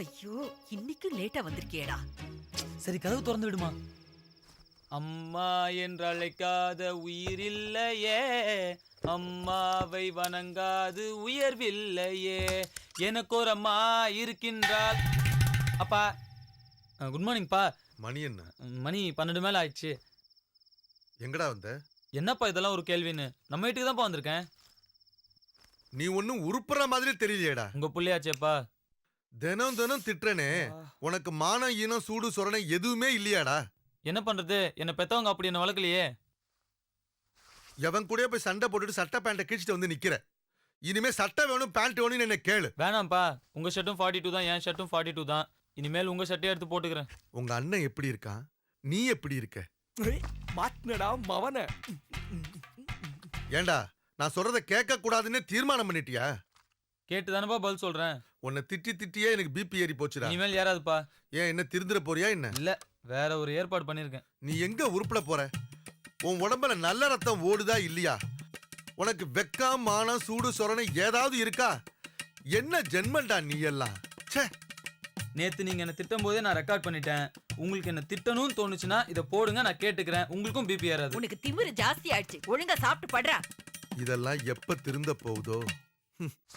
ஐயோ, இன்னைக்கு லேட்டா வந்திருக்கியேடா. சரி கதவு திறந்து விடுமா. அம்மா என்றழைக்காத உயிரில்லையே, அம்மாவை வணங்காது உயர்வில்லையே, எனக்கு ஒரு அம்மா இருக்கின்றாள். அப்பா குட் மார்னிங்ப்பா. மணி என்ன? மணி 12 மேல ஆயிடுச்சு. எங்கடா வந்த? என்னப்பா இதெல்லாம் ஒரு கேள்வின்னு? நம்ம வீட்டுக்கு தான்ப்பா வந்திருக்கேன். நீ ஒன்னும் உருப்புற மாதிரி தெரியலையேடா. உங்க புள்ளையாச்சேப்பா. தினம் தினம் திட்டுறனே, உனக்கு மானம் ஈனம் சூடு சொரணை எதுவுமே இல்லையாடா? என்ன பண்றது, என்ன பெத்தவங்க அப்படி என்ன வளர்க்கலையே. எவன் கூட போய் சண்டை போட்டுட்டு சட்டை பேண்ட்டை கிழிச்சிட்டு வந்து நிக்கிற. இனிமே சட்டை வேணும் பேண்ட் வேணும்னு என்ன கேளு. வேணாம்ப்பா, உங்க ஷர்ட்டும் 42 தான், என் ஷர்ட்டும் 42 தான். இனிமேல் உங்க ஷர்ட்டே எடுத்து போட்டுக்கிறேன். உங்க அண்ணன் எப்படி இருக்கான்? நீ எப்படி இருக்க? மாட்டினடா மவன. ஏண்டா நான் சொல்றத கேட்க கூடாதுன்னு தீர்மானம் பண்ணிட்டியா? கேட்டு தானப்பா பதில் சொல்றேன். உன்னை திட்டி திட்டியே எனக்கு பிபி ஏறி போச்சுடா. இனிமேல் யாராதுப்பா. ஏன் என்ன திருந்துற போறியா என்ன? இல்ல, வேற ஒரு ஏற்பாடு பண்ணிருக்கேன். நீ எங்க உருப்பட போற? உன் உடம்புல நல்ல ரத்தம் ஓடுதா இல்லையா? உனக்கு வெக்கம் மானம் சூடு சொரணை ஏதாவது இருக்கா? என்ன ஜென்மண்டா நீ எல்லாம்? ச்சே. நேத்து நீங்க என்ன திட்டும் போதே நான் ரெக்கார்ட் பண்ணிட்டேன். உங்களுக்கு என்ன திட்டணும்னு தோணுச்சுன்னா இதை போடுங்க, நான் கேட்டுக்கிறேன். உங்களுக்கும் பிபி ஏறாது. உனக்கு திமிரு ஜாஸ்தி ஆயிடுச்சு. ஒழுங்கா சாப்பிட்டு படுறா. இதெல்லாம் எப்ப திருந்த போகுதோ?